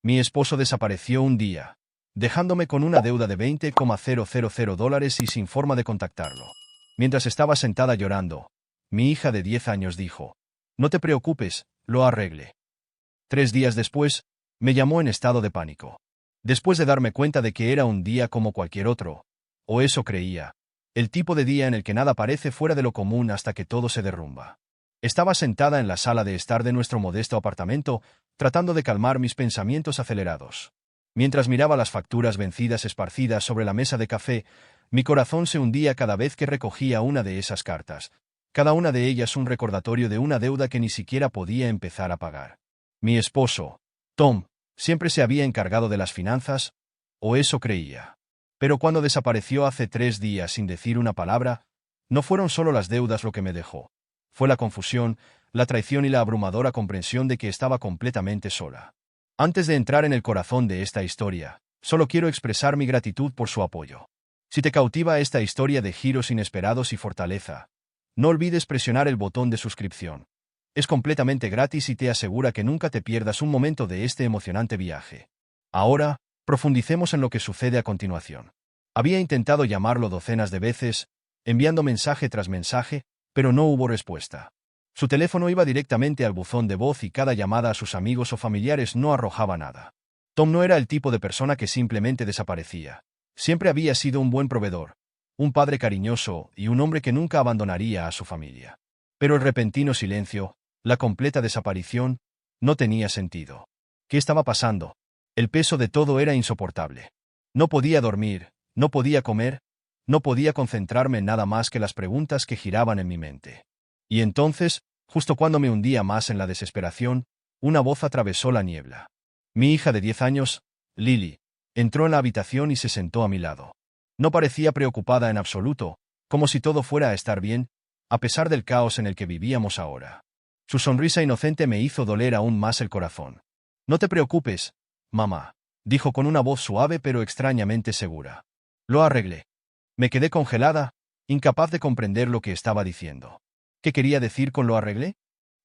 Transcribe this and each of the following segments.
Mi esposo desapareció un día, dejándome con una deuda de $20,000 y sin forma de contactarlo. Mientras estaba sentada llorando, mi hija de 10 años dijo: «No te preocupes, lo arreglé». 3 días después, me llamó en estado de pánico. Después de darme cuenta de que era un día como cualquier otro, o eso creía, el tipo de día en el que nada parece fuera de lo común hasta que todo se derrumba. Estaba sentada en la sala de estar de nuestro modesto apartamento, tratando de calmar mis pensamientos acelerados. Mientras miraba las facturas vencidas esparcidas sobre la mesa de café, mi corazón se hundía cada vez que recogía una de esas cartas, cada una de ellas un recordatorio de una deuda que ni siquiera podía empezar a pagar. Mi esposo, Tom, siempre se había encargado de las finanzas, o eso creía. Pero cuando desapareció hace 3 días sin decir una palabra, no fueron solo las deudas lo que me dejó. Fue la confusión, la traición y la abrumadora comprensión de que estaba completamente sola. Antes de entrar en el corazón de esta historia, solo quiero expresar mi gratitud por su apoyo. Si te cautiva esta historia de giros inesperados y fortaleza, no olvides presionar el botón de suscripción. Es completamente gratis y te asegura que nunca te pierdas un momento de este emocionante viaje. Ahora, profundicemos en lo que sucede a continuación. Había intentado llamarlo docenas de veces, enviando mensaje tras mensaje, pero no hubo respuesta. Su teléfono iba directamente al buzón de voz y cada llamada a sus amigos o familiares no arrojaba nada. Tom no era el tipo de persona que simplemente desaparecía. Siempre había sido un buen proveedor, un padre cariñoso y un hombre que nunca abandonaría a su familia. Pero el repentino silencio, la completa desaparición, no tenía sentido. ¿Qué estaba pasando? El peso de todo era insoportable. No podía dormir, no podía comer, no podía concentrarme en nada más que las preguntas que giraban en mi mente. Y entonces, justo cuando me hundía más en la desesperación, una voz atravesó la niebla. Mi hija de 10 años, Lily, entró en la habitación y se sentó a mi lado. No parecía preocupada en absoluto, como si todo fuera a estar bien, a pesar del caos en el que vivíamos ahora. Su sonrisa inocente me hizo doler aún más el corazón. «No te preocupes, mamá», dijo con una voz suave pero extrañamente segura. «Lo arreglé». Me quedé congelada, incapaz de comprender lo que estaba diciendo. ¿Qué quería decir con lo arreglé?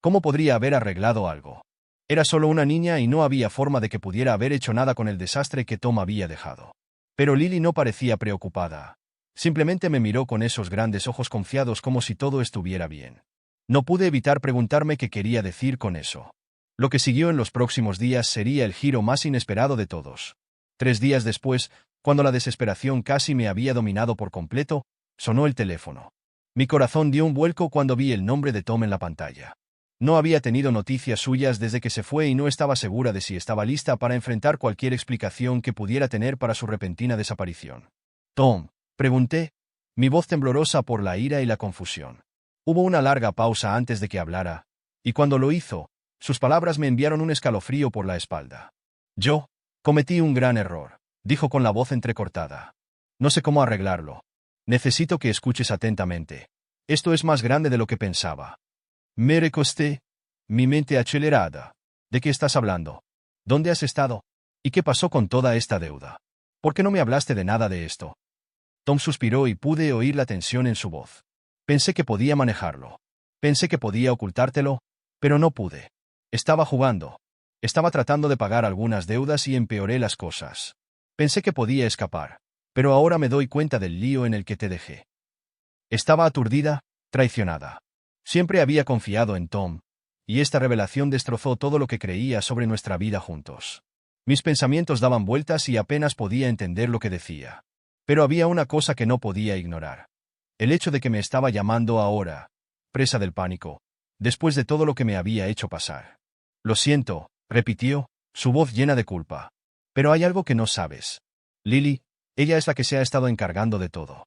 ¿Cómo podría haber arreglado algo? Era solo una niña y no había forma de que pudiera haber hecho nada con el desastre que Tom había dejado. Pero Lily no parecía preocupada. Simplemente me miró con esos grandes ojos confiados como si todo estuviera bien. No pude evitar preguntarme qué quería decir con eso. Lo que siguió en los próximos días sería el giro más inesperado de todos. 3 días después, cuando la desesperación casi me había dominado por completo, sonó el teléfono. Mi corazón dio un vuelco cuando vi el nombre de Tom en la pantalla. No había tenido noticias suyas desde que se fue y no estaba segura de si estaba lista para enfrentar cualquier explicación que pudiera tener para su repentina desaparición. «Tom», pregunté, mi voz temblorosa por la ira y la confusión. Hubo una larga pausa antes de que hablara, y cuando lo hizo, sus palabras me enviaron un escalofrío por la espalda. «Yo cometí un gran error», dijo con la voz entrecortada. «No sé cómo arreglarlo. Necesito que escuches atentamente. Esto es más grande de lo que pensaba». Me recosté, mi mente acelerada. «¿De qué estás hablando? ¿Dónde has estado? ¿Y qué pasó con toda esta deuda? ¿Por qué no me hablaste de nada de esto?» Tom suspiró y pude oír la tensión en su voz. Pensé que podía manejarlo. Pensé que podía ocultártelo, pero no pude. Estaba jugando. Estaba tratando de pagar algunas deudas y empeoré las cosas. Pensé que podía escapar, pero ahora me doy cuenta del lío en el que te dejé. Estaba aturdida, traicionada. Siempre había confiado en Tom, y esta revelación destrozó todo lo que creía sobre nuestra vida juntos. Mis pensamientos daban vueltas y apenas podía entender lo que decía. Pero había una cosa que no podía ignorar. El hecho de que me estaba llamando ahora, presa del pánico, después de todo lo que me había hecho pasar. «Lo siento», repitió, su voz llena de culpa. «Pero hay algo que no sabes. Lily, ella es la que se ha estado encargando de todo».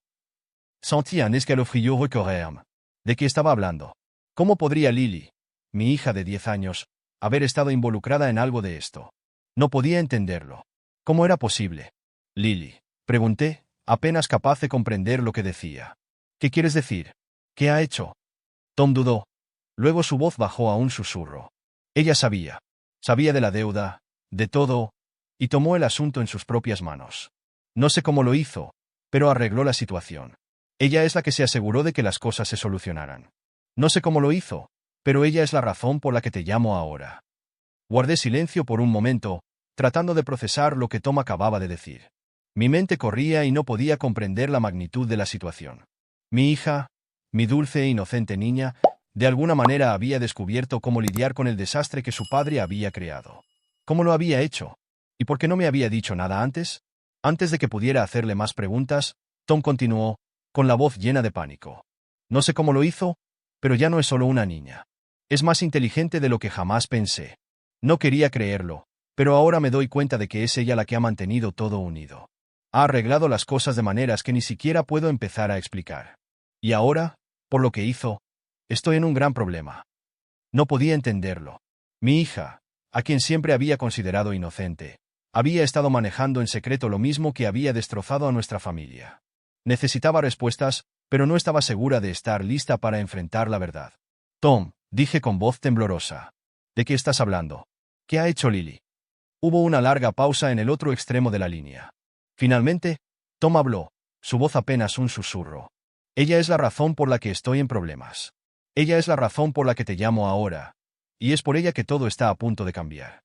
Sentí un escalofrío recorrerme. ¿De qué estaba hablando? ¿Cómo podría Lily, mi hija de 10 años, haber estado involucrada en algo de esto? No podía entenderlo. ¿Cómo era posible? «Lily», pregunté, apenas capaz de comprender lo que decía. «¿Qué quieres decir? ¿Qué ha hecho?» Tom dudó. Luego su voz bajó a un susurro. Ella sabía. Sabía de la deuda, de todo, y tomó el asunto en sus propias manos. No sé cómo lo hizo, pero arregló la situación. Ella es la que se aseguró de que las cosas se solucionaran. No sé cómo lo hizo, pero ella es la razón por la que te llamo ahora. Guardé silencio por un momento, tratando de procesar lo que Tom acababa de decir. Mi mente corría y no podía comprender la magnitud de la situación. Mi hija, mi dulce e inocente niña, de alguna manera había descubierto cómo lidiar con el desastre que su padre había creado. ¿Cómo lo había hecho? ¿Y por qué no me había dicho nada antes? Antes de que pudiera hacerle más preguntas, Tom continuó, con la voz llena de pánico. No sé cómo lo hizo, pero ya no es solo una niña. Es más inteligente de lo que jamás pensé. No quería creerlo, pero ahora me doy cuenta de que es ella la que ha mantenido todo unido. Ha arreglado las cosas de maneras que ni siquiera puedo empezar a explicar. Y ahora, por lo que hizo, estoy en un gran problema. No podía entenderlo. Mi hija, a quien siempre había considerado inocente, había estado manejando en secreto lo mismo que había destrozado a nuestra familia. Necesitaba respuestas, pero no estaba segura de estar lista para enfrentar la verdad. Tom, dije con voz temblorosa. ¿De qué estás hablando? ¿Qué ha hecho Lily? Hubo una larga pausa en el otro extremo de la línea. Finalmente, Tom habló, su voz apenas un susurro. Ella es la razón por la que estoy en problemas. Ella es la razón por la que te llamo ahora. Y es por ella que todo está a punto de cambiar.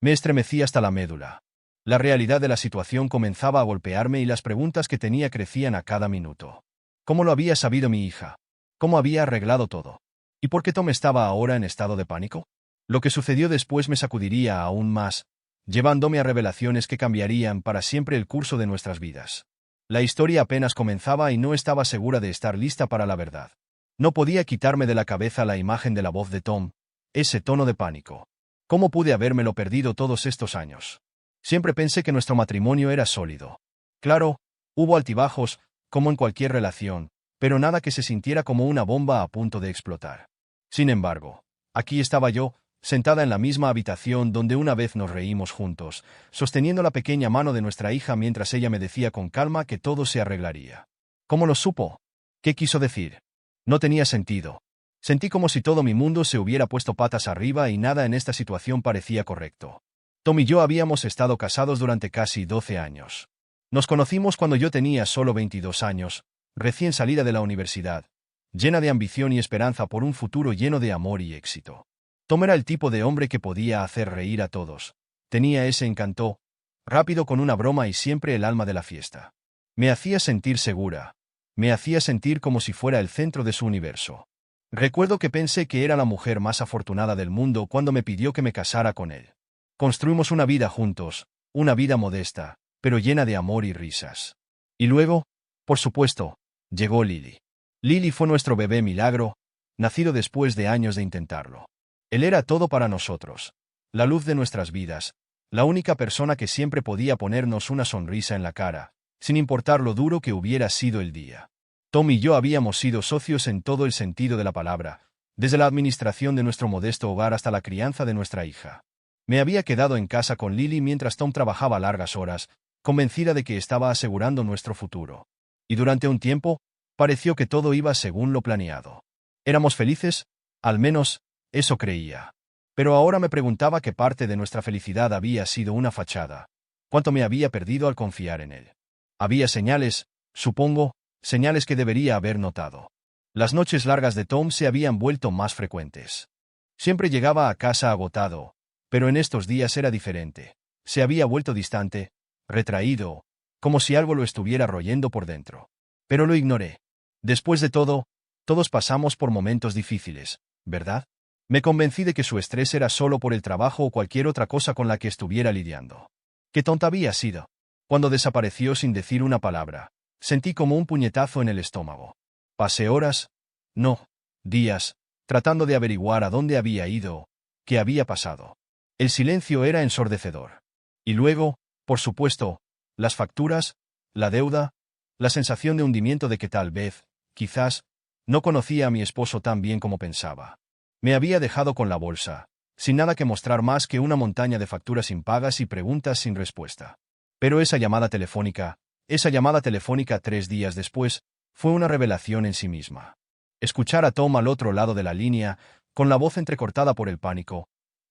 Me estremecí hasta la médula. La realidad de la situación comenzaba a golpearme y las preguntas que tenía crecían a cada minuto. ¿Cómo lo había sabido mi hija? ¿Cómo había arreglado todo? ¿Y por qué Tom estaba ahora en estado de pánico? Lo que sucedió después me sacudiría aún más, llevándome a revelaciones que cambiarían para siempre el curso de nuestras vidas. La historia apenas comenzaba y no estaba segura de estar lista para la verdad. No podía quitarme de la cabeza la imagen de la voz de Tom, ese tono de pánico. ¿Cómo pude habérmelo perdido todos estos años? Siempre pensé que nuestro matrimonio era sólido. Claro, hubo altibajos, como en cualquier relación, pero nada que se sintiera como una bomba a punto de explotar. Sin embargo, aquí estaba yo, sentada en la misma habitación donde una vez nos reímos juntos, sosteniendo la pequeña mano de nuestra hija mientras ella me decía con calma que todo se arreglaría. ¿Cómo lo supo? ¿Qué quiso decir? No tenía sentido. Sentí como si todo mi mundo se hubiera puesto patas arriba y nada en esta situación parecía correcto. Tom y yo habíamos estado casados durante casi 12 años. Nos conocimos cuando yo tenía solo 22 años, recién salida de la universidad, llena de ambición y esperanza por un futuro lleno de amor y éxito. Tom era el tipo de hombre que podía hacer reír a todos. Tenía ese encanto, rápido con una broma y siempre el alma de la fiesta. Me hacía sentir segura. Me hacía sentir como si fuera el centro de su universo. Recuerdo que pensé que era la mujer más afortunada del mundo cuando me pidió que me casara con él. Construimos una vida juntos, una vida modesta, pero llena de amor y risas. Y luego, por supuesto, llegó Lily. Lily fue nuestro bebé milagro, nacido después de años de intentarlo. Él era todo para nosotros, la luz de nuestras vidas, la única persona que siempre podía ponernos una sonrisa en la cara, sin importar lo duro que hubiera sido el día. Tom y yo habíamos sido socios en todo el sentido de la palabra, desde la administración de nuestro modesto hogar hasta la crianza de nuestra hija. Me había quedado en casa con Lily mientras Tom trabajaba largas horas, convencida de que estaba asegurando nuestro futuro. Y durante un tiempo, pareció que todo iba según lo planeado. ¿Éramos felices? Al menos, eso creía. Pero ahora me preguntaba qué parte de nuestra felicidad había sido una fachada. ¿Cuánto me había perdido al confiar en él? Había señales, supongo, señales que debería haber notado. Las noches largas de Tom se habían vuelto más frecuentes. Siempre llegaba a casa agotado, pero en estos días era diferente. Se había vuelto distante, retraído, como si algo lo estuviera royendo por dentro. Pero lo ignoré. Después de todo, todos pasamos por momentos difíciles, ¿verdad? Me convencí de que su estrés era solo por el trabajo o cualquier otra cosa con la que estuviera lidiando. Qué tonta había sido. Cuando desapareció sin decir una palabra, sentí como un puñetazo en el estómago. Pasé horas, no, días, tratando de averiguar a dónde había ido, qué había pasado. El silencio era ensordecedor. Y luego, por supuesto, las facturas, la deuda, la sensación de hundimiento de que tal vez, quizás, no conocía a mi esposo tan bien como pensaba. Me había dejado con la bolsa, sin nada que mostrar más que una montaña de facturas impagas y preguntas sin respuesta. Pero esa llamada telefónica 3 días después, fue una revelación en sí misma. Escuchar a Tom al otro lado de la línea, con la voz entrecortada por el pánico,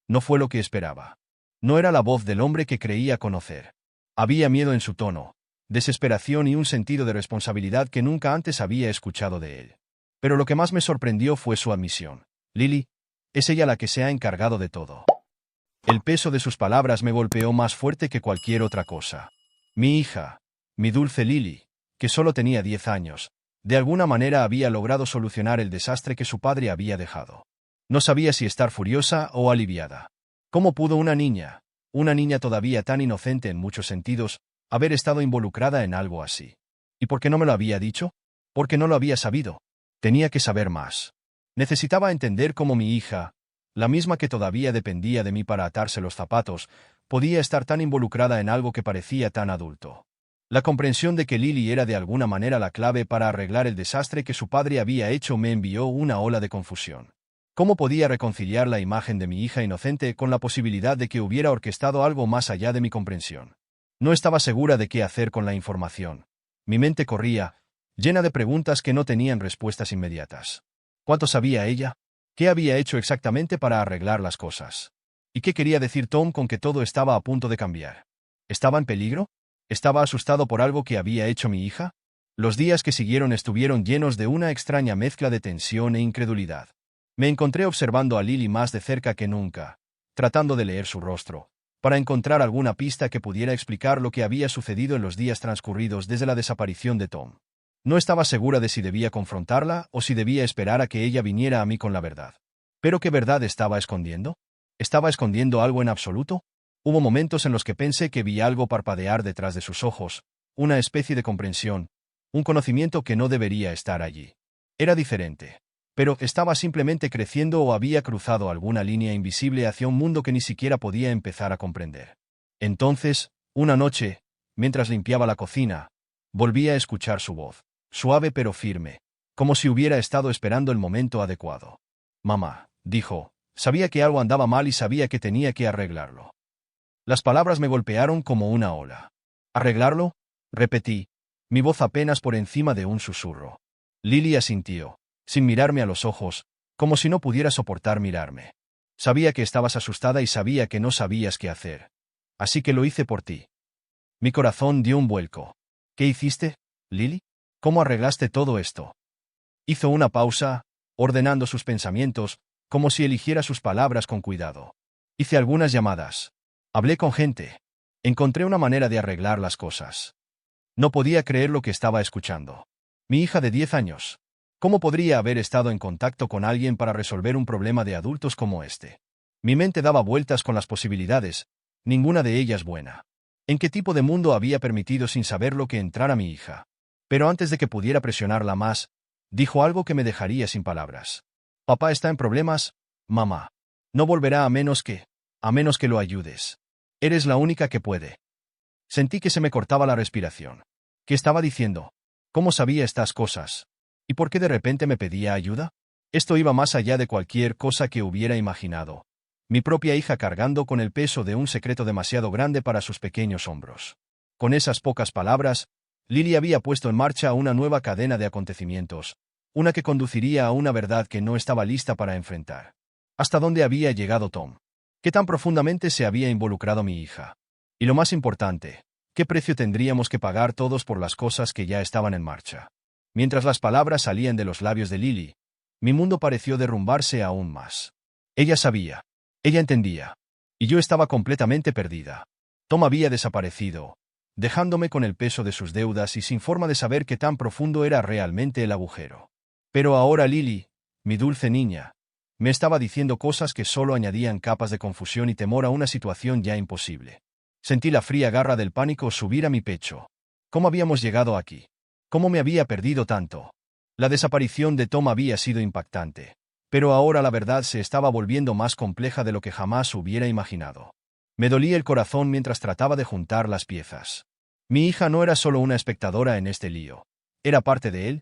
no fue lo que esperaba. No era la voz del hombre que creía conocer. Había miedo en su tono, desesperación y un sentido de responsabilidad que nunca antes había escuchado de él. Pero lo que más me sorprendió fue su admisión. Lily, es ella la que se ha encargado de todo. El peso de sus palabras me golpeó más fuerte que cualquier otra cosa. Mi hija, mi dulce Lily, que solo tenía 10 años, de alguna manera había logrado solucionar el desastre que su padre había dejado. No sabía si estar furiosa o aliviada. ¿Cómo pudo una niña todavía tan inocente en muchos sentidos, haber estado involucrada en algo así? ¿Y por qué no me lo había dicho? Porque no lo había sabido. Tenía que saber más. Necesitaba entender cómo mi hija, la misma que todavía dependía de mí para atarse los zapatos, podía estar tan involucrada en algo que parecía tan adulto. La comprensión de que Lily era de alguna manera la clave para arreglar el desastre que su padre había hecho me envió una ola de confusión. ¿Cómo podía reconciliar la imagen de mi hija inocente con la posibilidad de que hubiera orquestado algo más allá de mi comprensión? No estaba segura de qué hacer con la información. Mi mente corría, llena de preguntas que no tenían respuestas inmediatas. ¿Cuánto sabía ella? ¿Qué había hecho exactamente para arreglar las cosas? ¿Y qué quería decir Tom con que todo estaba a punto de cambiar? ¿Estaba en peligro? ¿Estaba asustado por algo que había hecho mi hija? Los días que siguieron estuvieron llenos de una extraña mezcla de tensión e incredulidad. Me encontré observando a Lily más de cerca que nunca, tratando de leer su rostro, para encontrar alguna pista que pudiera explicar lo que había sucedido en los días transcurridos desde la desaparición de Tom. No estaba segura de si debía confrontarla o si debía esperar a que ella viniera a mí con la verdad. ¿Pero qué verdad estaba escondiendo? ¿Estaba escondiendo algo en absoluto? Hubo momentos en los que pensé que vi algo parpadear detrás de sus ojos, una especie de comprensión, un conocimiento que no debería estar allí. Era diferente. Pero estaba simplemente creciendo o había cruzado alguna línea invisible hacia un mundo que ni siquiera podía empezar a comprender. Entonces, una noche, mientras limpiaba la cocina, volví a escuchar su voz, suave pero firme, como si hubiera estado esperando el momento adecuado. Mamá, dijo, sabía que algo andaba mal y sabía que tenía que arreglarlo. Las palabras me golpearon como una ola. ¿Arreglarlo? Repetí, mi voz apenas por encima de un susurro. Lily asintió, sin mirarme a los ojos, como si no pudiera soportar mirarme. Sabía que estabas asustada y sabía que no sabías qué hacer. Así que lo hice por ti. Mi corazón dio un vuelco. ¿Qué hiciste, Lily? ¿Cómo arreglaste todo esto? Hizo una pausa, ordenando sus pensamientos, como si eligiera sus palabras con cuidado. Hice algunas llamadas. Hablé con gente. Encontré una manera de arreglar las cosas. No podía creer lo que estaba escuchando. Mi hija de 10 años. ¿Cómo podría haber estado en contacto con alguien para resolver un problema de adultos como este? Mi mente daba vueltas con las posibilidades, ninguna de ellas buena. ¿En qué tipo de mundo había permitido sin saberlo que entrara mi hija? Pero antes de que pudiera presionarla más, dijo algo que me dejaría sin palabras. Papá está en problemas, mamá. No volverá a menos que lo ayudes. Eres la única que puede. Sentí que se me cortaba la respiración. ¿Qué estaba diciendo? ¿Cómo sabía estas cosas? ¿Y por qué de repente me pedía ayuda? Esto iba más allá de cualquier cosa que hubiera imaginado. Mi propia hija cargando con el peso de un secreto demasiado grande para sus pequeños hombros. Con esas pocas palabras, Lily había puesto en marcha una nueva cadena de acontecimientos, una que conduciría a una verdad que no estaba lista para enfrentar. ¿Hasta dónde había llegado Tom? ¿Qué tan profundamente se había involucrado mi hija? Y lo más importante, ¿qué precio tendríamos que pagar todos por las cosas que ya estaban en marcha? Mientras las palabras salían de los labios de Lily, mi mundo pareció derrumbarse aún más. Ella sabía. Ella entendía. Y yo estaba completamente perdida. Tom había desaparecido, dejándome con el peso de sus deudas y sin forma de saber qué tan profundo era realmente el agujero. Pero ahora Lily, mi dulce niña, me estaba diciendo cosas que solo añadían capas de confusión y temor a una situación ya imposible. Sentí la fría garra del pánico subir a mi pecho. ¿Cómo habíamos llegado aquí? ¿Cómo me había perdido tanto? La desaparición de Tom había sido impactante, pero ahora la verdad se estaba volviendo más compleja de lo que jamás hubiera imaginado. Me dolía el corazón mientras trataba de juntar las piezas. Mi hija no era solo una espectadora en este lío, era parte de él,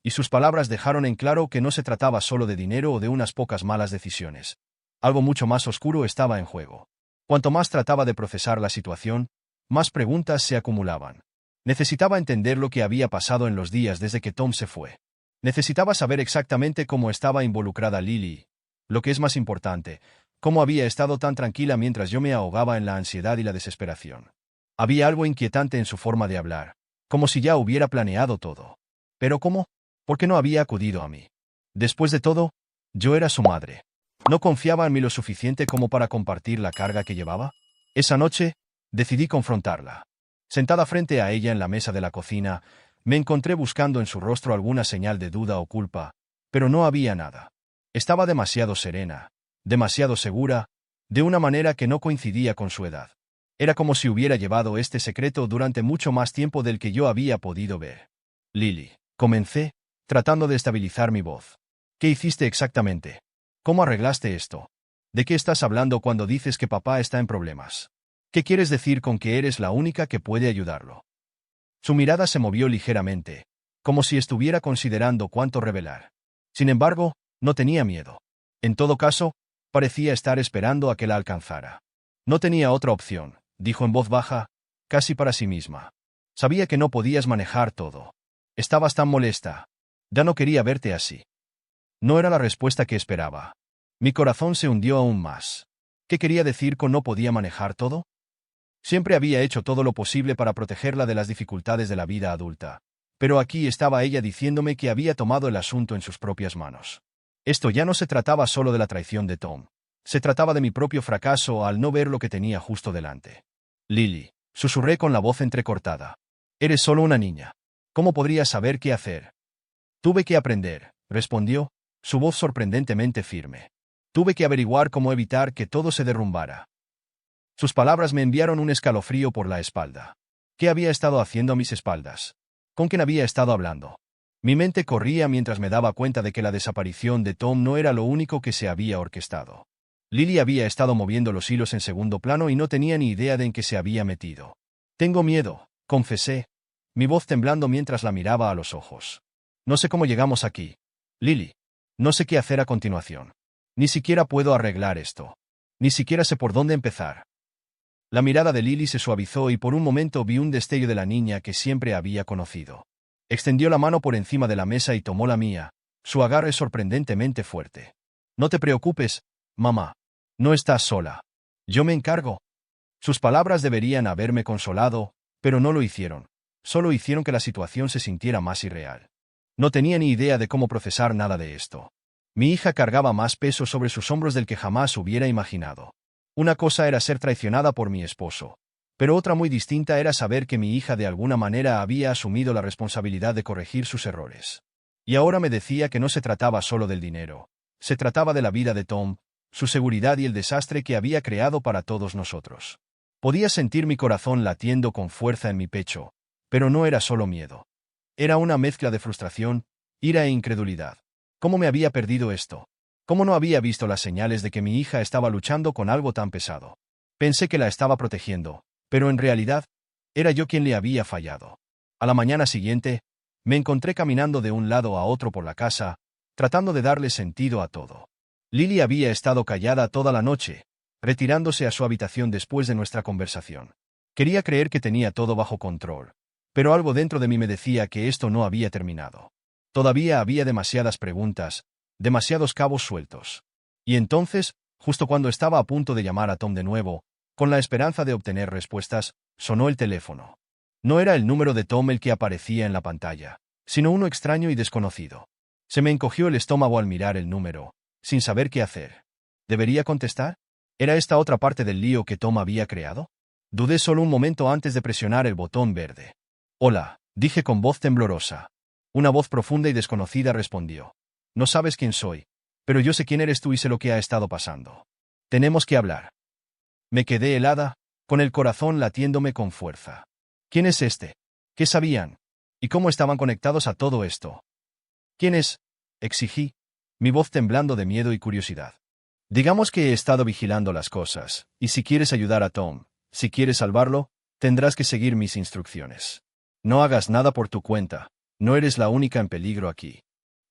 y sus palabras dejaron en claro que no se trataba solo de dinero o de unas pocas malas decisiones. Algo mucho más oscuro estaba en juego. Cuanto más trataba de procesar la situación, más preguntas se acumulaban. Necesitaba entender lo que había pasado en los días desde que Tom se fue. Necesitaba saber exactamente cómo estaba involucrada Lily. Lo que es más importante, cómo había estado tan tranquila mientras yo me ahogaba en la ansiedad y la desesperación. Había algo inquietante en su forma de hablar, como si ya hubiera planeado todo. ¿Pero cómo? ¿Por qué no había acudido a mí? Después de todo, yo era su madre. ¿No confiaba en mí lo suficiente como para compartir la carga que llevaba? Esa noche, decidí confrontarla. Sentada frente a ella en la mesa de la cocina, me encontré buscando en su rostro alguna señal de duda o culpa, pero no había nada. Estaba demasiado serena, demasiado segura, de una manera que no coincidía con su edad. Era como si hubiera llevado este secreto durante mucho más tiempo del que yo había podido ver. Lily, comencé, tratando de estabilizar mi voz. ¿Qué hiciste exactamente? ¿Cómo arreglaste esto? ¿De qué estás hablando cuando dices que papá está en problemas? ¿Qué quieres decir con que eres la única que puede ayudarlo? Su mirada se movió ligeramente, como si estuviera considerando cuánto revelar. Sin embargo, no tenía miedo. En todo caso, parecía estar esperando a que la alcanzara. No tenía otra opción, dijo en voz baja, casi para sí misma. Sabía que no podías manejar todo. Estabas tan molesta. Ya no quería verte así. No era la respuesta que esperaba. Mi corazón se hundió aún más. ¿Qué quería decir con no podía manejar todo? Siempre había hecho todo lo posible para protegerla de las dificultades de la vida adulta. Pero aquí estaba ella diciéndome que había tomado el asunto en sus propias manos. Esto ya no se trataba solo de la traición de Tom. Se trataba de mi propio fracaso al no ver lo que tenía justo delante. Lily, susurré con la voz entrecortada. Eres solo una niña. ¿Cómo podrías saber qué hacer? Tuve que aprender, respondió, su voz sorprendentemente firme. Tuve que averiguar cómo evitar que todo se derrumbara. Sus palabras me enviaron un escalofrío por la espalda. ¿Qué había estado haciendo a mis espaldas? ¿Con quién había estado hablando? Mi mente corría mientras me daba cuenta de que la desaparición de Tom no era lo único que se había orquestado. Lily había estado moviendo los hilos en segundo plano y no tenía ni idea de en qué se había metido. Tengo miedo, confesé, mi voz temblando mientras la miraba a los ojos. No sé cómo llegamos aquí. Lily. No sé qué hacer a continuación. Ni siquiera puedo arreglar esto. Ni siquiera sé por dónde empezar. La mirada de Lily se suavizó y por un momento vi un destello de la niña que siempre había conocido. Extendió la mano por encima de la mesa y tomó la mía, su agarre sorprendentemente fuerte. No te preocupes, mamá. No estás sola. Yo me encargo. Sus palabras deberían haberme consolado, pero no lo hicieron. Solo hicieron que la situación se sintiera más irreal. No tenía ni idea de cómo procesar nada de esto. Mi hija cargaba más peso sobre sus hombros del que jamás hubiera imaginado. Una cosa era ser traicionada por mi esposo, pero otra muy distinta era saber que mi hija de alguna manera había asumido la responsabilidad de corregir sus errores. Y ahora me decía que no se trataba solo del dinero, se trataba de la vida de Tom, su seguridad y el desastre que había creado para todos nosotros. Podía sentir mi corazón latiendo con fuerza en mi pecho, pero no era solo miedo. Era una mezcla de frustración, ira e incredulidad. ¿Cómo me había perdido esto? ¿Cómo no había visto las señales de que mi hija estaba luchando con algo tan pesado? Pensé que la estaba protegiendo, pero en realidad, era yo quien le había fallado. A la mañana siguiente, me encontré caminando de un lado a otro por la casa, tratando de darle sentido a todo. Lily había estado callada toda la noche, retirándose a su habitación después de nuestra conversación. Quería creer que tenía todo bajo control, pero algo dentro de mí me decía que esto no había terminado. Todavía había demasiadas preguntas, demasiados cabos sueltos. Y entonces, justo cuando estaba a punto de llamar a Tom de nuevo, con la esperanza de obtener respuestas, sonó el teléfono. No era el número de Tom el que aparecía en la pantalla, sino uno extraño y desconocido. Se me encogió el estómago al mirar el número, sin saber qué hacer. ¿Debería contestar? ¿Era esta otra parte del lío que Tom había creado? Dudé solo un momento antes de presionar el botón verde. Hola, dije con voz temblorosa. Una voz profunda y desconocida respondió. No sabes quién soy, pero yo sé quién eres tú y sé lo que ha estado pasando. Tenemos que hablar. Me quedé helada, con el corazón latiéndome con fuerza. ¿Quién es este? ¿Qué sabían? ¿Y cómo estaban conectados a todo esto? ¿Quién es? Exigí, mi voz temblando de miedo y curiosidad. Digamos que he estado vigilando las cosas, y si quieres ayudar a Tom, si quieres salvarlo, tendrás que seguir mis instrucciones. No hagas nada por tu cuenta, no eres la única en peligro aquí.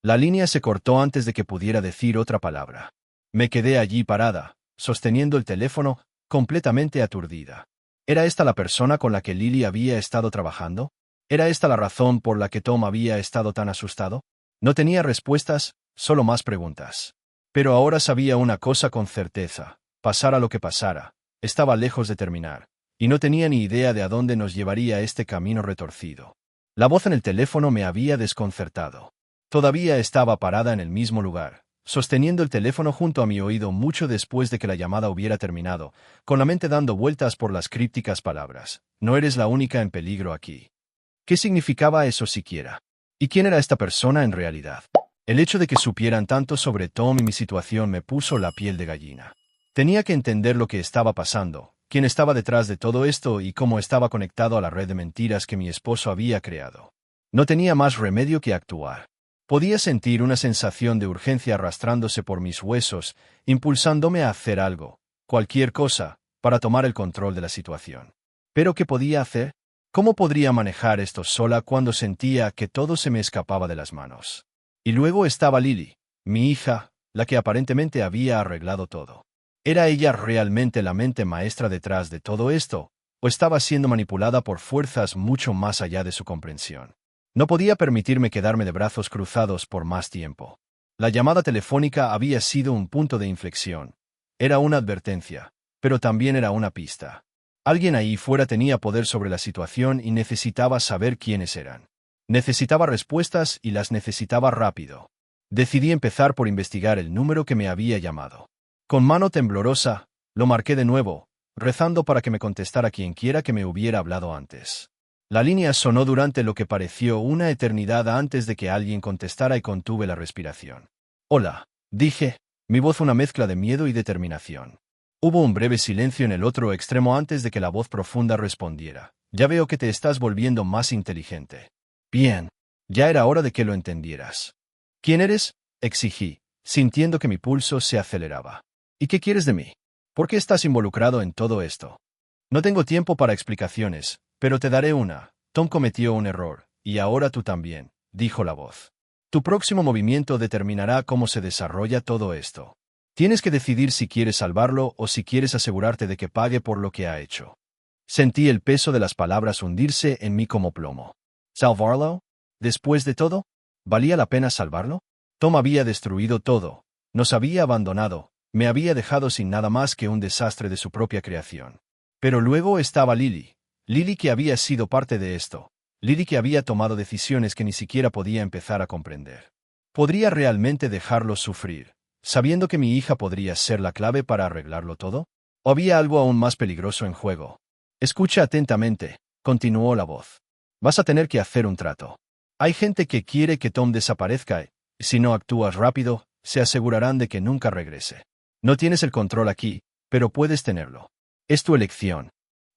La línea se cortó antes de que pudiera decir otra palabra. Me quedé allí parada, sosteniendo el teléfono, completamente aturdida. ¿Era esta la persona con la que Lily había estado trabajando? ¿Era esta la razón por la que Tom había estado tan asustado? No tenía respuestas, solo más preguntas. Pero ahora sabía una cosa con certeza, pasara lo que pasara, estaba lejos de terminar, y no tenía ni idea de a dónde nos llevaría este camino retorcido. La voz en el teléfono me había desconcertado. Todavía estaba parada en el mismo lugar, sosteniendo el teléfono junto a mi oído mucho después de que la llamada hubiera terminado, con la mente dando vueltas por las crípticas palabras. No eres la única en peligro aquí. ¿Qué significaba eso siquiera? ¿Y quién era esta persona en realidad? El hecho de que supieran tanto sobre Tom y mi situación me puso la piel de gallina. Tenía que entender lo que estaba pasando, quién estaba detrás de todo esto y cómo estaba conectado a la red de mentiras que mi esposo había creado. No tenía más remedio que actuar. Podía sentir una sensación de urgencia arrastrándose por mis huesos, impulsándome a hacer algo, cualquier cosa, para tomar el control de la situación. ¿Pero qué podía hacer? ¿Cómo podría manejar esto sola cuando sentía que todo se me escapaba de las manos? Y luego estaba Lily, mi hija, la que aparentemente había arreglado todo. ¿Era ella realmente la mente maestra detrás de todo esto, o estaba siendo manipulada por fuerzas mucho más allá de su comprensión? No podía permitirme quedarme de brazos cruzados por más tiempo. La llamada telefónica había sido un punto de inflexión. Era una advertencia, pero también era una pista. Alguien ahí fuera tenía poder sobre la situación y necesitaba saber quiénes eran. Necesitaba respuestas y las necesitaba rápido. Decidí empezar por investigar el número que me había llamado. Con mano temblorosa, lo marqué de nuevo, rezando para que me contestara quienquiera que me hubiera hablado antes. La línea sonó durante lo que pareció una eternidad antes de que alguien contestara y contuve la respiración. Hola, dije, mi voz una mezcla de miedo y determinación. Hubo un breve silencio en el otro extremo antes de que la voz profunda respondiera. Ya veo que te estás volviendo más inteligente. Bien, ya era hora de que lo entendieras. ¿Quién eres? Exigí, sintiendo que mi pulso se aceleraba. ¿Y qué quieres de mí? ¿Por qué estás involucrado en todo esto? No tengo tiempo para explicaciones, pero te daré una. Tom cometió un error, y ahora tú también, dijo la voz. Tu próximo movimiento determinará cómo se desarrolla todo esto. Tienes que decidir si quieres salvarlo o si quieres asegurarte de que pague por lo que ha hecho. Sentí el peso de las palabras hundirse en mí como plomo. ¿Salvarlo? ¿Después de todo? ¿Valía la pena salvarlo? Tom había destruido todo, nos había abandonado, me había dejado sin nada más que un desastre de su propia creación. Pero luego estaba Lily. Lily que había sido parte de esto. Lily que había tomado decisiones que ni siquiera podía empezar a comprender. ¿Podría realmente dejarlo sufrir, sabiendo que mi hija podría ser la clave para arreglarlo todo? ¿O había algo aún más peligroso en juego? Escucha atentamente, continuó la voz. Vas a tener que hacer un trato. Hay gente que quiere que Tom desaparezca y, si no actúas rápido, se asegurarán de que nunca regrese. No tienes el control aquí, pero puedes tenerlo. Es tu elección.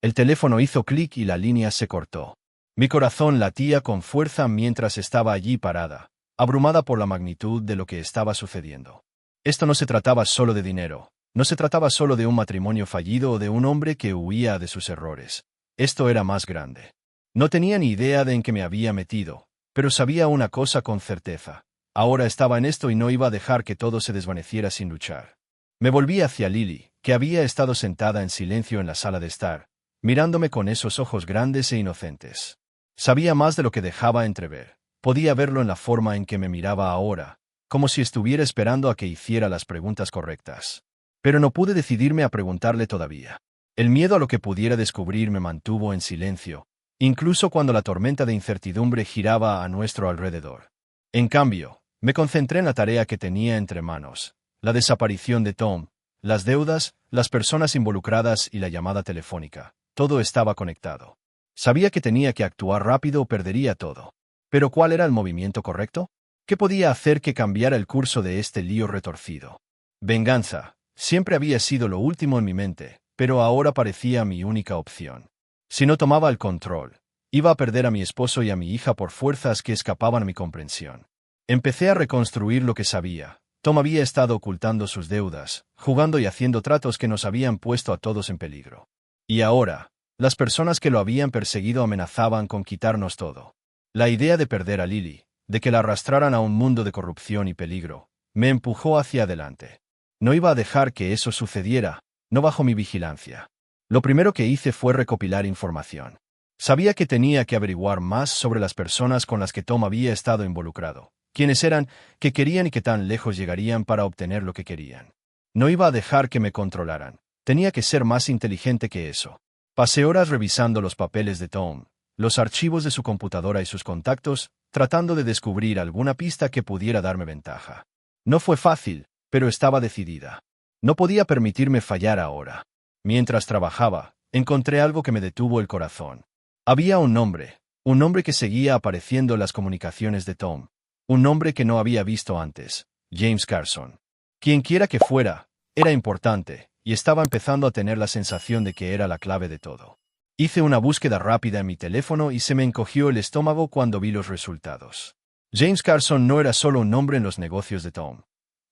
El teléfono hizo clic y la línea se cortó. Mi corazón latía con fuerza mientras estaba allí parada, abrumada por la magnitud de lo que estaba sucediendo. Esto no se trataba solo de dinero, no se trataba solo de un matrimonio fallido o de un hombre que huía de sus errores. Esto era más grande. No tenía ni idea de en qué me había metido, pero sabía una cosa con certeza. Ahora estaba en esto y no iba a dejar que todo se desvaneciera sin luchar. Me volví hacia Lily, que había estado sentada en silencio en la sala de estar, mirándome con esos ojos grandes e inocentes. Sabía más de lo que dejaba entrever. Podía verlo en la forma en que me miraba ahora, como si estuviera esperando a que hiciera las preguntas correctas. Pero no pude decidirme a preguntarle todavía. El miedo a lo que pudiera descubrir me mantuvo en silencio, incluso cuando la tormenta de incertidumbre giraba a nuestro alrededor. En cambio, me concentré en la tarea que tenía entre manos, la desaparición de Tom, las deudas, las personas involucradas y la llamada telefónica. Todo estaba conectado. Sabía que tenía que actuar rápido o perdería todo. ¿Pero cuál era el movimiento correcto? ¿Qué podía hacer que cambiara el curso de este lío retorcido? Venganza. Siempre había sido lo último en mi mente, pero ahora parecía mi única opción. Si no tomaba el control, iba a perder a mi esposo y a mi hija por fuerzas que escapaban a mi comprensión. Empecé a reconstruir lo que sabía. Tom había estado ocultando sus deudas, jugando y haciendo tratos que nos habían puesto a todos en peligro. Y ahora, las personas que lo habían perseguido amenazaban con quitarnos todo. La idea de perder a Lily, de que la arrastraran a un mundo de corrupción y peligro, me empujó hacia adelante. No iba a dejar que eso sucediera, no bajo mi vigilancia. Lo primero que hice fue recopilar información. Sabía que tenía que averiguar más sobre las personas con las que Tom había estado involucrado, quiénes eran, qué querían y qué tan lejos llegarían para obtener lo que querían. No iba a dejar que me controlaran. Tenía que ser más inteligente que eso. Pasé horas revisando los papeles de Tom, los archivos de su computadora y sus contactos, tratando de descubrir alguna pista que pudiera darme ventaja. No fue fácil, pero estaba decidida. No podía permitirme fallar ahora. Mientras trabajaba, encontré algo que me detuvo el corazón. Había un nombre que seguía apareciendo en las comunicaciones de Tom, un nombre que no había visto antes, James Carson. Quienquiera que fuera, era importante, y estaba empezando a tener la sensación de que era la clave de todo. Hice una búsqueda rápida en mi teléfono y se me encogió el estómago cuando vi los resultados. James Carson no era solo un nombre en los negocios de Tom.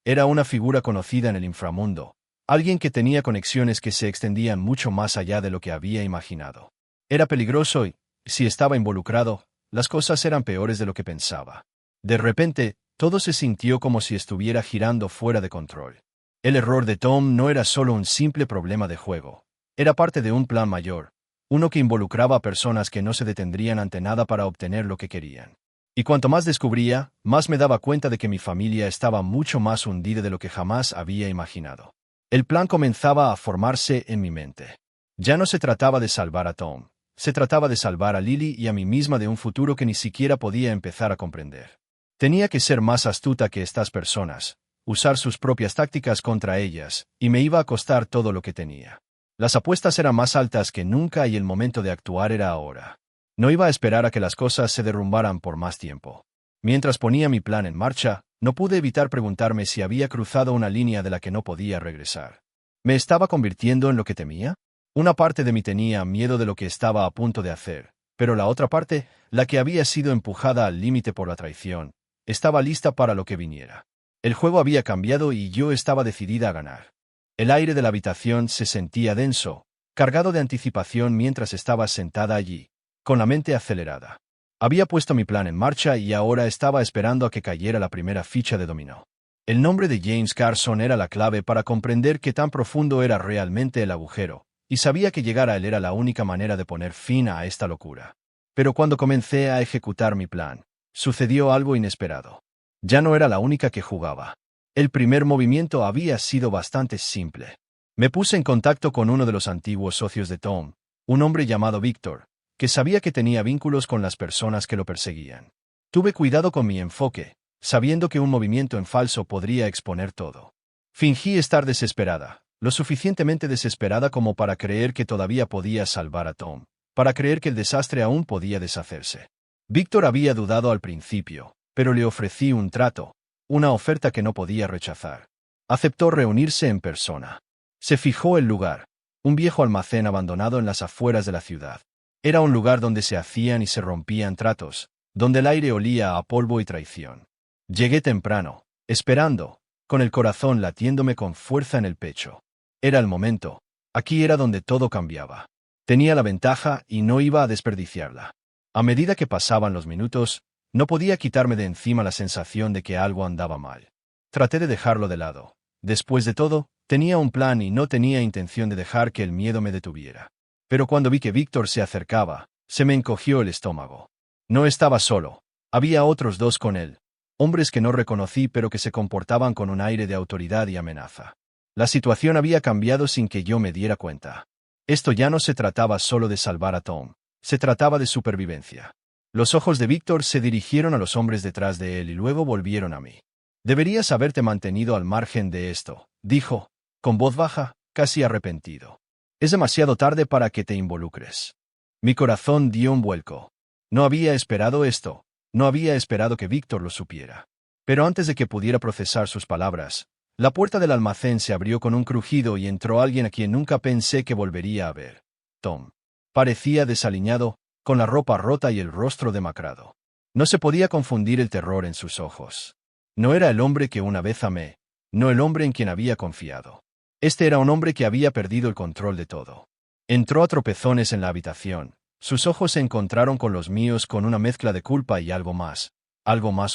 Era una figura conocida en el inframundo, alguien que tenía conexiones que se extendían mucho más allá de lo que había imaginado. Era peligroso y, si estaba involucrado, las cosas eran peores de lo que pensaba. De repente, todo se sintió como si estuviera girando fuera de control. El error de Tom no era solo un simple problema de juego. Era parte de un plan mayor, uno que involucraba a personas que no se detendrían ante nada para obtener lo que querían. Y cuanto más descubría, más me daba cuenta de que mi familia estaba mucho más hundida de lo que jamás había imaginado. El plan comenzaba a formarse en mi mente. Ya no se trataba de salvar a Tom, se trataba de salvar a Lily y a mí misma de un futuro que ni siquiera podía empezar a comprender. Tenía que ser más astuta que estas personas, usar sus propias tácticas contra ellas, y me iba a costar todo lo que tenía. Las apuestas eran más altas que nunca y el momento de actuar era ahora. No iba a esperar a que las cosas se derrumbaran por más tiempo. Mientras ponía mi plan en marcha, no pude evitar preguntarme si había cruzado una línea de la que no podía regresar. ¿Me estaba convirtiendo en lo que temía? Una parte de mí tenía miedo de lo que estaba a punto de hacer, pero la otra parte, la que había sido empujada al límite por la traición, estaba lista para lo que viniera. El juego había cambiado y yo estaba decidida a ganar. El aire de la habitación se sentía denso, cargado de anticipación mientras estaba sentada allí, con la mente acelerada. Había puesto mi plan en marcha y ahora estaba esperando a que cayera la primera ficha de dominó. El nombre de James Carson era la clave para comprender qué tan profundo era realmente el agujero, y sabía que llegar a él era la única manera de poner fin a esta locura. Pero cuando comencé a ejecutar mi plan, sucedió algo inesperado. Ya no era la única que jugaba. El primer movimiento había sido bastante simple. Me puse en contacto con uno de los antiguos socios de Tom, un hombre llamado Víctor, que sabía que tenía vínculos con las personas que lo perseguían. Tuve cuidado con mi enfoque, sabiendo que un movimiento en falso podría exponer todo. Fingí estar desesperada, lo suficientemente desesperada como para creer que todavía podía salvar a Tom, para creer que el desastre aún podía deshacerse. Víctor había dudado al principio, pero le ofrecí un trato, una oferta que no podía rechazar. Aceptó reunirse en persona. Se fijó el lugar, un viejo almacén abandonado en las afueras de la ciudad. Era un lugar donde se hacían y se rompían tratos, donde el aire olía a polvo y traición. Llegué temprano, esperando, con el corazón latiéndome con fuerza en el pecho. Era el momento. Aquí era donde todo cambiaba. Tenía la ventaja y no iba a desperdiciarla. A medida que pasaban los minutos, no podía quitarme de encima la sensación de que algo andaba mal. Traté de dejarlo de lado. Después de todo, tenía un plan y no tenía intención de dejar que el miedo me detuviera. Pero cuando vi que Víctor se acercaba, se me encogió el estómago. No estaba solo. Había otros dos con él. Hombres que no reconocí pero que se comportaban con un aire de autoridad y amenaza. La situación había cambiado sin que yo me diera cuenta. Esto ya no se trataba solo de salvar a Tom. Se trataba de supervivencia. Los ojos de Víctor se dirigieron a los hombres detrás de él y luego volvieron a mí. Deberías haberte mantenido al margen de esto, dijo, con voz baja, casi arrepentido. Es demasiado tarde para que te involucres. Mi corazón dio un vuelco. No había esperado esto, no había esperado que Víctor lo supiera. Pero antes de que pudiera procesar sus palabras, la puerta del almacén se abrió con un crujido y entró alguien a quien nunca pensé que volvería a ver. Tom. Parecía desaliñado, con la ropa rota y el rostro demacrado. No se podía confundir el terror en sus ojos. No era el hombre que una vez amé, no el hombre en quien había confiado. Este era un hombre que había perdido el control de todo. Entró a tropezones en la habitación. Sus ojos se encontraron con los míos con una mezcla de culpa y algo más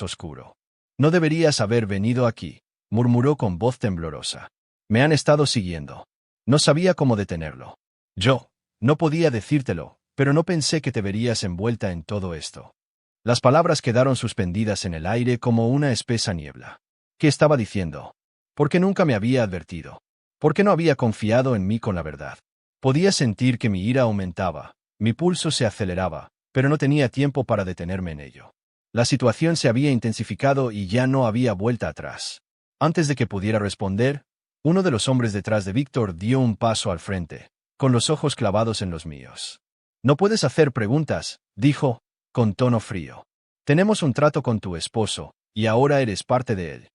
oscuro. No deberías haber venido aquí, murmuró con voz temblorosa. Me han estado siguiendo. No sabía cómo detenerlo. Yo, no podía decírtelo, pero no pensé que te verías envuelta en todo esto. Las palabras quedaron suspendidas en el aire como una espesa niebla. ¿Qué estaba diciendo? ¿Por qué nunca me había advertido? ¿Por qué no había confiado en mí con la verdad? Podía sentir que mi ira aumentaba, mi pulso se aceleraba, pero no tenía tiempo para detenerme en ello. La situación se había intensificado y ya no había vuelta atrás. Antes de que pudiera responder, uno de los hombres detrás de Víctor dio un paso al frente, con los ojos clavados en los míos. No puedes hacer preguntas, dijo, con tono frío. Tenemos un trato con tu esposo, y ahora eres parte de él.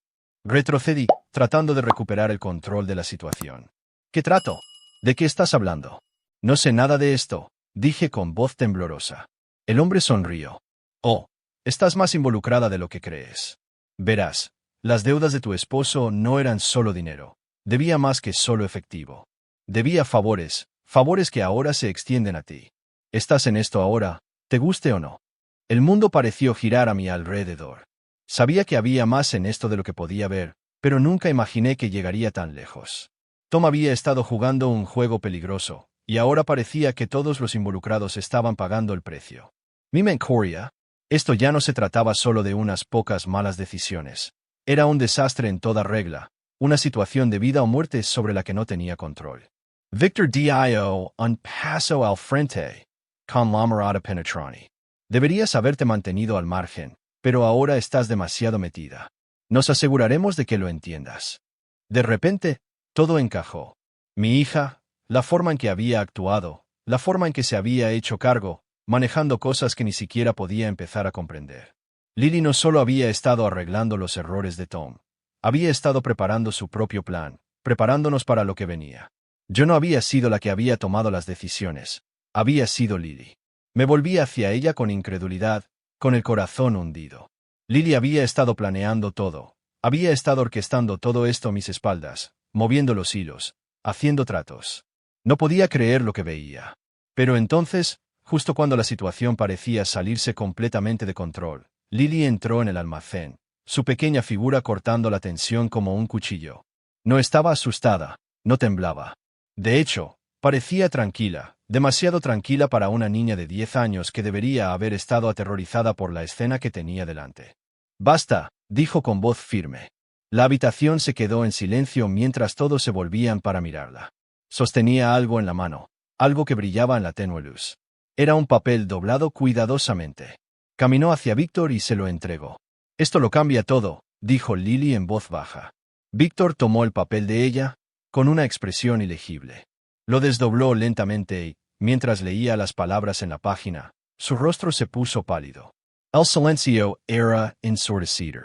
Retrocedí, tratando de recuperar el control de la situación. ¿Qué trato? ¿De qué estás hablando? No sé nada de esto, dije con voz temblorosa. El hombre sonrió. Oh, estás más involucrada de lo que crees. Verás, las deudas de tu esposo no eran solo dinero. Debía más que solo efectivo. Debía favores, favores que ahora se extienden a ti. Estás en esto ahora, te guste o no. El mundo pareció girar a mi alrededor. Sabía que había más en esto de lo que podía ver, pero nunca imaginé que llegaría tan lejos. Tom había estado jugando un juego peligroso, y ahora parecía que todos los involucrados estaban pagando el precio. Mime Coria, esto ya no se trataba solo de unas pocas malas decisiones. Era un desastre en toda regla, una situación de vida o muerte sobre la que no tenía control. Victor dio un paso al frente, con la mirada penetrante. Deberías haberte mantenido al margen, pero ahora estás demasiado metida. Nos aseguraremos de que lo entiendas. De repente, todo encajó. Mi hija, la forma en que había actuado, la forma en que se había hecho cargo, manejando cosas que ni siquiera podía empezar a comprender. Lily no solo había estado arreglando los errores de Tom, había estado preparando su propio plan, preparándonos para lo que venía. Yo no había sido la que había tomado las decisiones, había sido Lily. Me volví hacia ella con incredulidad, con el corazón hundido. Lily había estado planeando todo, había estado orquestando todo esto a mis espaldas, moviendo los hilos, haciendo tratos. No podía creer lo que veía. Pero entonces, justo cuando la situación parecía salirse completamente de control, Lily entró en el almacén, su pequeña figura cortando la tensión como un cuchillo. No estaba asustada, no temblaba. De hecho, parecía tranquila, demasiado tranquila para una niña de 10 años que debería haber estado aterrorizada por la escena que tenía delante. «Basta», dijo con voz firme. La habitación se quedó en silencio mientras todos se volvían para mirarla. Sostenía algo en la mano, algo que brillaba en la tenue luz. Era un papel doblado cuidadosamente. Caminó hacia Víctor y se lo entregó. «Esto lo cambia todo», dijo Lily en voz baja. Víctor tomó el papel de ella, con una expresión ilegible. Lo desdobló lentamente y, mientras leía las palabras en la página, su rostro se puso pálido. El silencio era ensordecido.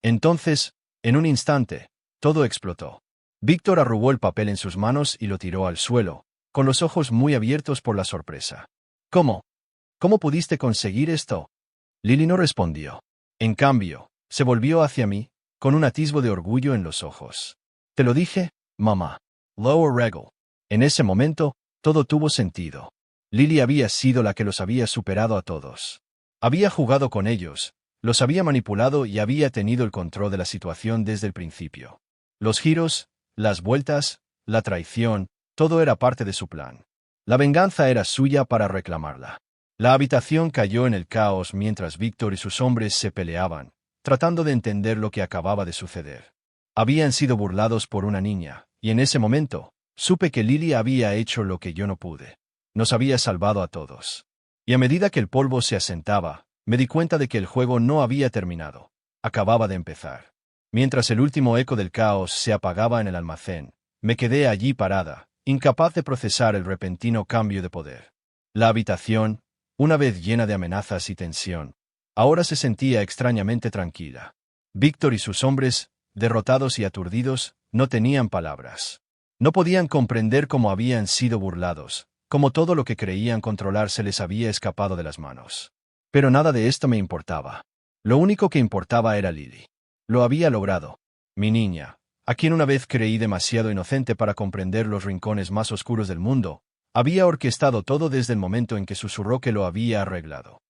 Entonces, en un instante, todo explotó. Víctor arrugó el papel en sus manos y lo tiró al suelo, con los ojos muy abiertos por la sorpresa. «¿Cómo? ¿Cómo pudiste conseguir esto?» Lily no respondió. En cambio, se volvió hacia mí, con un atisbo de orgullo en los ojos. «Te lo dije, mamá. Lo arreglé». En ese momento, todo tuvo sentido. Lily había sido la que los había superado a todos. Había jugado con ellos, los había manipulado y había tenido el control de la situación desde el principio. Los giros, las vueltas, la traición, todo era parte de su plan. La venganza era suya para reclamarla. La habitación cayó en el caos mientras Víctor y sus hombres se peleaban, tratando de entender lo que acababa de suceder. Habían sido burlados por una niña, y en ese momento, supe que Lily había hecho lo que yo no pude. Nos había salvado a todos. Y a medida que el polvo se asentaba, me di cuenta de que el juego no había terminado. Acababa de empezar. Mientras el último eco del caos se apagaba en el almacén, me quedé allí parada, incapaz de procesar el repentino cambio de poder. La habitación, una vez llena de amenazas y tensión, ahora se sentía extrañamente tranquila. Víctor y sus hombres, derrotados y aturdidos, no tenían palabras. No podían comprender cómo habían sido burlados, cómo todo lo que creían controlar se les había escapado de las manos. Pero nada de esto me importaba. Lo único que importaba era Lily. Lo había logrado. Mi niña, a quien una vez creí demasiado inocente para comprender los rincones más oscuros del mundo, había orquestado todo desde el momento en que susurró que lo había arreglado.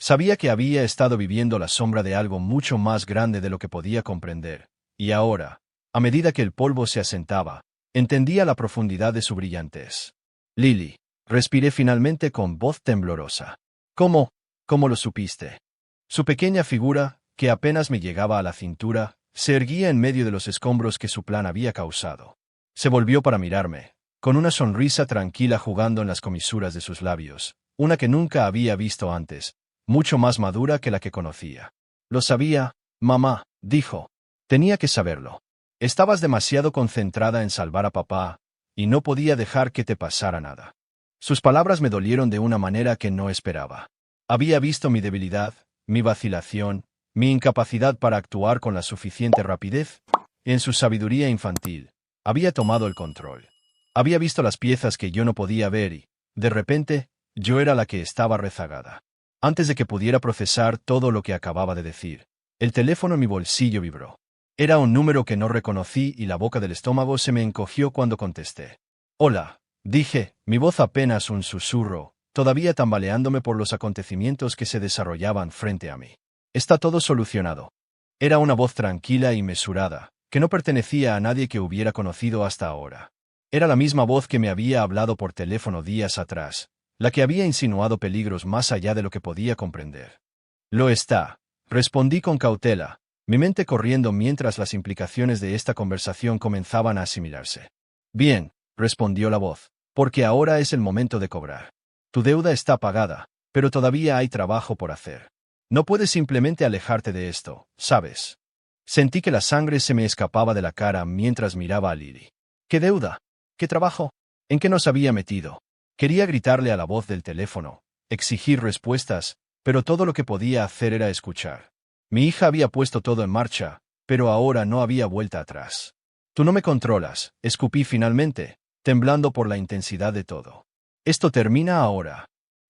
Sabía que había estado viviendo la sombra de algo mucho más grande de lo que podía comprender, y ahora, a medida que el polvo se asentaba, entendía la profundidad de su brillantez. «Lily», respiré finalmente con voz temblorosa. «¿Cómo? ¿Cómo lo supiste?» Su pequeña figura, que apenas me llegaba a la cintura, se erguía en medio de los escombros que su plan había causado. Se volvió para mirarme, con una sonrisa tranquila jugando en las comisuras de sus labios, una que nunca había visto antes, mucho más madura que la que conocía. «Lo sabía, mamá», dijo. «Tenía que saberlo». Estabas demasiado concentrada en salvar a papá, y no podía dejar que te pasara nada. Sus palabras me dolieron de una manera que no esperaba. Había visto mi debilidad, mi vacilación, mi incapacidad para actuar con la suficiente rapidez, y en su sabiduría infantil, había tomado el control. Había visto las piezas que yo no podía ver y, de repente, yo era la que estaba rezagada. Antes de que pudiera procesar todo lo que acababa de decir, el teléfono en mi bolsillo vibró. Era un número que no reconocí y la boca del estómago se me encogió cuando contesté. Hola, dije, mi voz apenas un susurro, todavía tambaleándome por los acontecimientos que se desarrollaban frente a mí. Está todo solucionado. Era una voz tranquila y mesurada, que no pertenecía a nadie que hubiera conocido hasta ahora. Era la misma voz que me había hablado por teléfono días atrás, la que había insinuado peligros más allá de lo que podía comprender. Lo está, respondí con cautela, mi mente corriendo mientras las implicaciones de esta conversación comenzaban a asimilarse. Bien, respondió la voz, porque ahora es el momento de cobrar. Tu deuda está pagada, pero todavía hay trabajo por hacer. No puedes simplemente alejarte de esto, ¿sabes? Sentí que la sangre se me escapaba de la cara mientras miraba a Lily. ¿Qué deuda? ¿Qué trabajo? ¿En qué nos había metido? Quería gritarle a la voz del teléfono, exigir respuestas, pero todo lo que podía hacer era escuchar. Mi hija había puesto todo en marcha, pero ahora no había vuelta atrás. Tú no me controlas, escupí finalmente, temblando por la intensidad de todo. Esto termina ahora.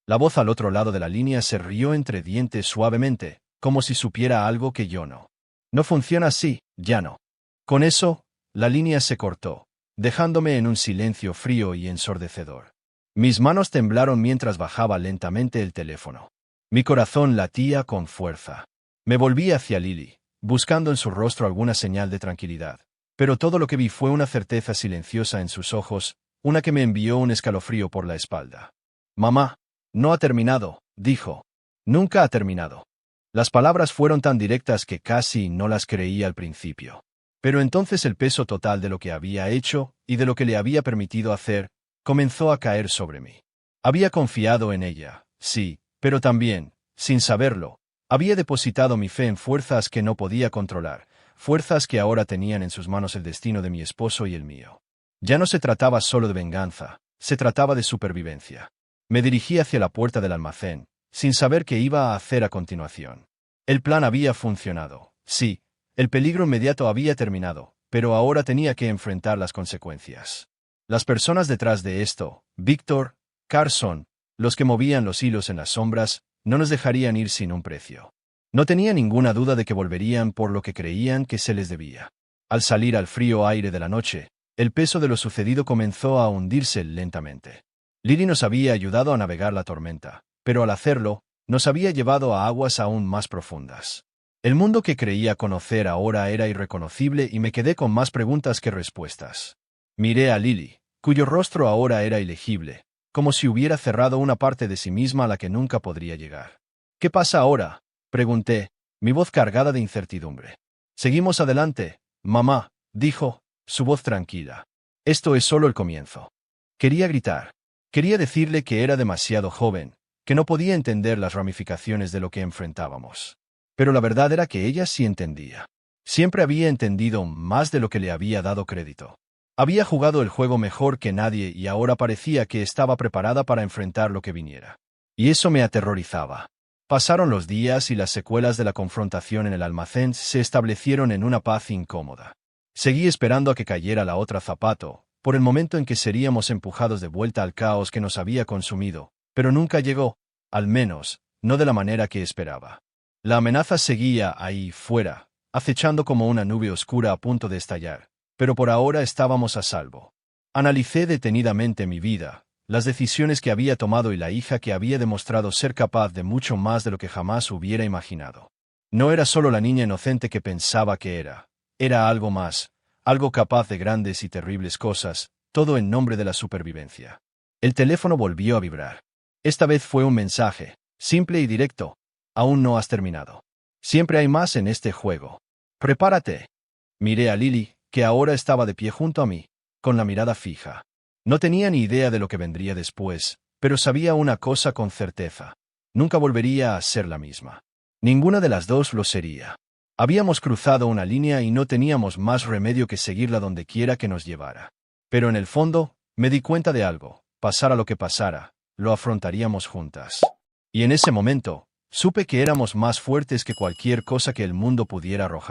La voz al otro lado de la línea se rió entre dientes suavemente, como si supiera algo que yo no. No funciona así, ya no. Con eso, la línea se cortó, dejándome en un silencio frío y ensordecedor. Mis manos temblaron mientras bajaba lentamente el teléfono. Mi corazón latía con fuerza. Me volví hacia Lily, buscando en su rostro alguna señal de tranquilidad, pero todo lo que vi fue una certeza silenciosa en sus ojos, una que me envió un escalofrío por la espalda. Mamá, no ha terminado, dijo. Nunca ha terminado. Las palabras fueron tan directas que casi no las creí al principio. Pero entonces el peso total de lo que había hecho y de lo que le había permitido hacer comenzó a caer sobre mí. Había confiado en ella, sí, pero también, sin saberlo, había depositado mi fe en fuerzas que no podía controlar, fuerzas que ahora tenían en sus manos el destino de mi esposo y el mío. Ya no se trataba solo de venganza, se trataba de supervivencia. Me dirigí hacia la puerta del almacén, sin saber qué iba a hacer a continuación. El plan había funcionado, sí, el peligro inmediato había terminado, pero ahora tenía que enfrentar las consecuencias. Las personas detrás de esto, Víctor, Carson, los que movían los hilos en las sombras, no nos dejarían ir sin un precio. No tenía ninguna duda de que volverían por lo que creían que se les debía. Al salir al frío aire de la noche, el peso de lo sucedido comenzó a hundirse lentamente. Lily nos había ayudado a navegar la tormenta, pero al hacerlo, nos había llevado a aguas aún más profundas. El mundo que creía conocer ahora era irreconocible y me quedé con más preguntas que respuestas. Miré a Lily, cuyo rostro ahora era ilegible, como si hubiera cerrado una parte de sí misma a la que nunca podría llegar. ¿Qué pasa ahora?, pregunté, mi voz cargada de incertidumbre. Seguimos adelante, mamá, dijo, su voz tranquila. Esto es solo el comienzo. Quería gritar. Quería decirle que era demasiado joven, que no podía entender las ramificaciones de lo que enfrentábamos. Pero la verdad era que ella sí entendía. Siempre había entendido más de lo que le había dado crédito. Había jugado el juego mejor que nadie y ahora parecía que estaba preparada para enfrentar lo que viniera. Y eso me aterrorizaba. Pasaron los días y las secuelas de la confrontación en el almacén se establecieron en una paz incómoda. Seguí esperando a que cayera la otra zapato, por el momento en que seríamos empujados de vuelta al caos que nos había consumido, pero nunca llegó, al menos, no de la manera que esperaba. La amenaza seguía ahí fuera, acechando como una nube oscura a punto de estallar, pero por ahora estábamos a salvo. Analicé detenidamente mi vida, las decisiones que había tomado y la hija que había demostrado ser capaz de mucho más de lo que jamás hubiera imaginado. No era solo la niña inocente que pensaba que era algo más, algo capaz de grandes y terribles cosas, todo en nombre de la supervivencia. El teléfono volvió a vibrar. Esta vez fue un mensaje, simple y directo. Aún no has terminado. Siempre hay más en este juego. Prepárate. Miré a Lily, que ahora estaba de pie junto a mí, con la mirada fija. No tenía ni idea de lo que vendría después, pero sabía una cosa con certeza. Nunca volvería a ser la misma. Ninguna de las dos lo sería. Habíamos cruzado una línea y no teníamos más remedio que seguirla donde quiera que nos llevara. Pero en el fondo, me di cuenta de algo: pasara lo que pasara, lo afrontaríamos juntas. Y en ese momento, supe que éramos más fuertes que cualquier cosa que el mundo pudiera arrojar.